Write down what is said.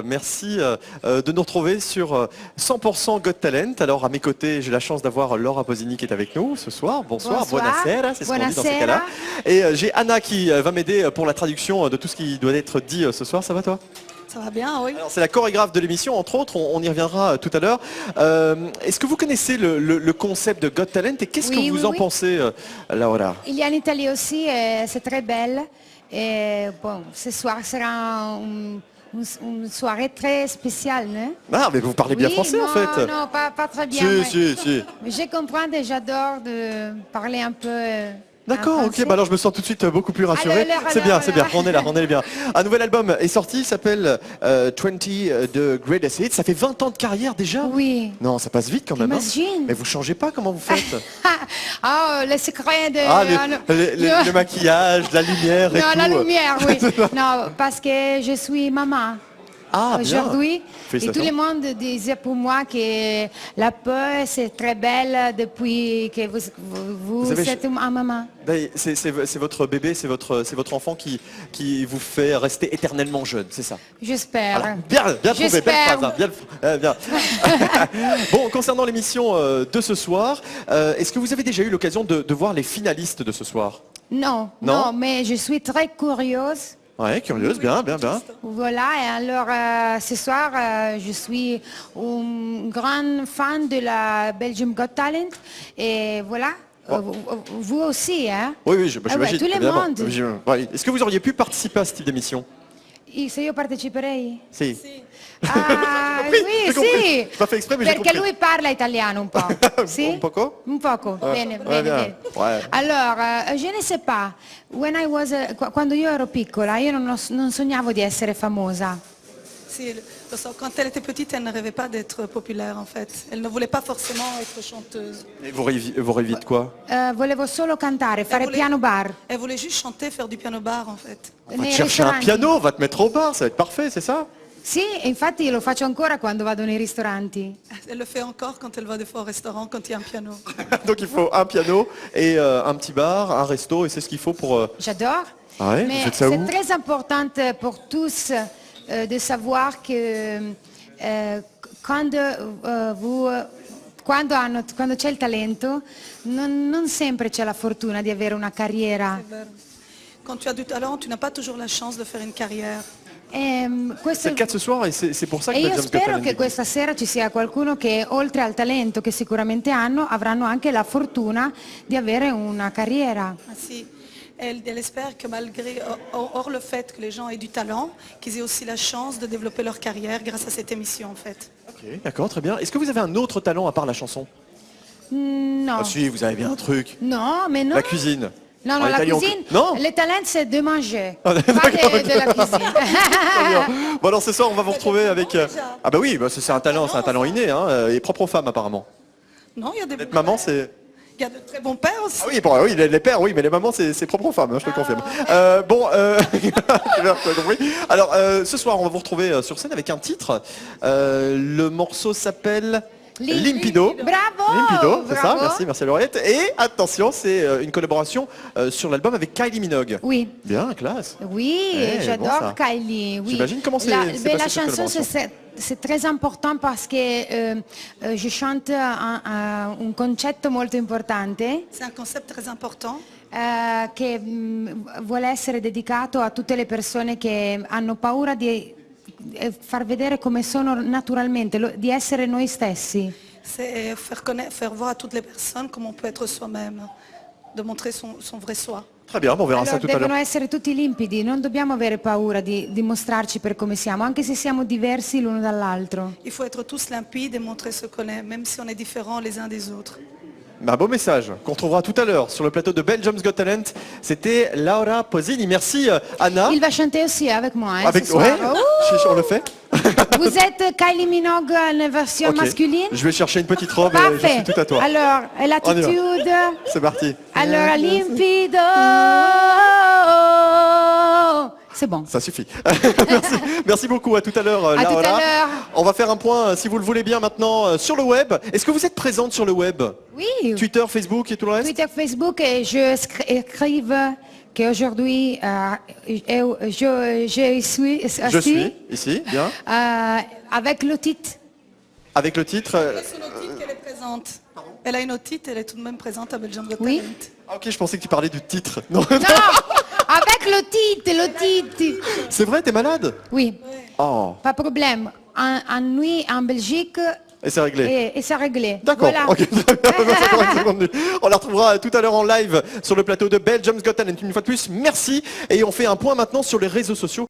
Merci de nous retrouver sur 100% Got Talent. Alors à mes côtés, j'ai la chance d'avoir Laura Posini qui est avec nous ce soir. Bonsoir, buonasera, c'est ce qu'on dit dans ces cas-là. Et j'ai Anna qui va m'aider pour la traduction de tout ce qui doit être dit ce soir. Ça va toi? Ça va bien, oui. C'est la chorégraphe de l'émission, entre autres, on y reviendra tout à l'heure. Est-ce que vous connaissez le concept de Got Talent et qu'est-ce que vous en pensez, Laura? Il y a en Italie aussi, c'est très belle. Et bon, ce soir sera une soirée très spéciale, non? Ah, mais vous parlez bien français en fait. Non, pas très bien. Si. Mais je comprends et j'adore de parler un peu. D'accord, ok, bah alors je me sens tout de suite beaucoup plus rassuré. C'est bien, on est bien. Un nouvel album est sorti, il s'appelle 20 de Greatest Hits. Ça fait 20 ans de carrière déjà? Oui. Non, ça passe vite quand même. Imagine. Mais vous changez pas, comment vous faites? Le secret de... le maquillage, la lumière et non, tout. la lumière, oui. Non, parce que je suis maman. Aujourd'hui, et tout le monde disait pour moi que la peau c'est très belle depuis que vous êtes un maman. C'est votre bébé, c'est votre enfant qui vous fait rester éternellement jeune, c'est ça? J'espère. Bien trouvé, belle phrase. Bien. Bon, concernant l'émission de ce soir, est-ce que vous avez déjà eu l'occasion de voir les finalistes de ce soir? Non, mais je suis très curieuse. Ouais, curieuse, bien. Voilà, et alors ce soir, je suis une grande fan de la Belgium Got Talent. Et voilà, vous aussi, hein? Oui, j'imagine. Tout le monde. Est-ce que vous auriez pu participer à ce type d'émission? Se io parteciperei? Sì. Sì. Pas fait exprès, mais j'ai Perché compris. lui parla italiano un po'. Sì? Un poco? Un poco, bene. Ouais. Allora, je ne sais pas, quando io ero piccola, io non sognavo di essere famosa. Si, quand elle était petite, elle ne rêvait pas d'être populaire en fait. Elle ne voulait pas forcément être chanteuse. Et vous rêviez de quoi? Volevo solo cantare, fare piano bar. Elle voulait juste chanter, faire du piano bar en fait. On va te chercher un piano, on va te mettre au bar, ça va être parfait, c'est ça? Sì, infatti lo faccio ancora quando vado nei ristoranti. Elle le fait encore quand elle va des fois au restaurant, quand il y a un piano. Donc il faut un piano et un petit bar, un resto, et c'est ce qu'il faut pour... J'adore. Ah ouais, mais c'est très important pour tous de savoir que quando c'è il talento non sempre c'è la fortuna di avere una carriera. Quand tu as du talent, tu n'as pas toujours la chance de faire une carrière. C'est le cas de ce soir et c'est pour ça que io spero che questa sera ci sia qualcuno che oltre al talento che sicuramente avranno anche la fortuna di avere una carriera. Ainsi, elle espère que malgré, hors le fait que les gens aient du talent, qu'ils aient aussi la chance de développer leur carrière grâce à cette émission en fait. Ok, d'accord, très bien. Est-ce que vous avez un autre talent à part la chanson? Non. Ah si, vous avez bien un truc. Non, mais non. La cuisine. Non, la cuisine, non, le talent c'est de manger, pas de la cuisine. Bon alors ce soir on va vous retrouver avec... Ah bah oui, c'est un talent inné, hein, et propre aux femmes apparemment. Non, il y a des... Être maman c'est... Il y a de très bons pères aussi. Ah oui, les pères, oui, mais les mamans c'est propre aux femmes, hein, je te le confirme. Tu as compris. Alors ce soir on va vous retrouver sur scène avec un titre. Le morceau s'appelle... Limpido. Bravo. Limpido, c'est ça, merci Laurette. Et attention, c'est une collaboration sur l'album avec Kylie Minogue. Oui. Bien, classe. Oui, j'adore Kylie. Oui. J'imagine comment c'est la chanson, c'est très important parce que je chante un concetto molto importante. C'est un concept très important. Che vuole essere dedicato a tutte le persone che hanno paura di far vedere come sono naturalmente, di essere noi stessi. C'est faire voir à toutes les personnes comment on peut être soi-même, de montrer son vrai soi. Très bien, on verra ça tout à l'heure. Devono essere tutti limpidi, non dobbiamo avere paura di dimostrarci per come siamo, anche se siamo diversi l'uno dall'altro. Il faut être tous limpides et montrer ce qu'on est, même si on est différents les uns des autres. Un beau message qu'on retrouvera tout à l'heure sur le plateau de Belgium's Got Talent. C'était Laura Posini. Merci Anna. Il va chanter aussi avec moi. Avec ce soir. On le fait. Vous êtes Kylie Minogue en version masculine? Je vais chercher une petite robe Parfait. et je suis tout à toi. Alors, l'attitude. C'est parti. Alors, limpido. C'est bon. Ça suffit. Merci beaucoup, à tout à l'heure Laura. À tout à l'heure. On va faire un point, si vous le voulez bien maintenant, sur le web. Est-ce que vous êtes présente sur le web? Oui. Twitter, Facebook et tout le reste? Twitter, Facebook, et je écrive qu'aujourd'hui, je suis assis. Je suis ici, bien. Avec le titre. Avec le titre. C'est sur le titre qu'elle est présente. Elle a une autre titre, elle est tout de même présente à Belgium Got Oui. Talent. Ah, ok, je pensais que tu parlais du titre. Non. Non, avec le titre. C'est vrai, t'es malade? Oui, Oh. pas de problème. En nuit, en Belgique, Et c'est réglé. et c'est réglé. D'accord, Voilà. ok, très bien. C'est correct, c'est convenu. On la retrouvera tout à l'heure en live sur le plateau de Belgium's Got Talent. Une fois de plus, merci. Et on fait un point maintenant sur les réseaux sociaux.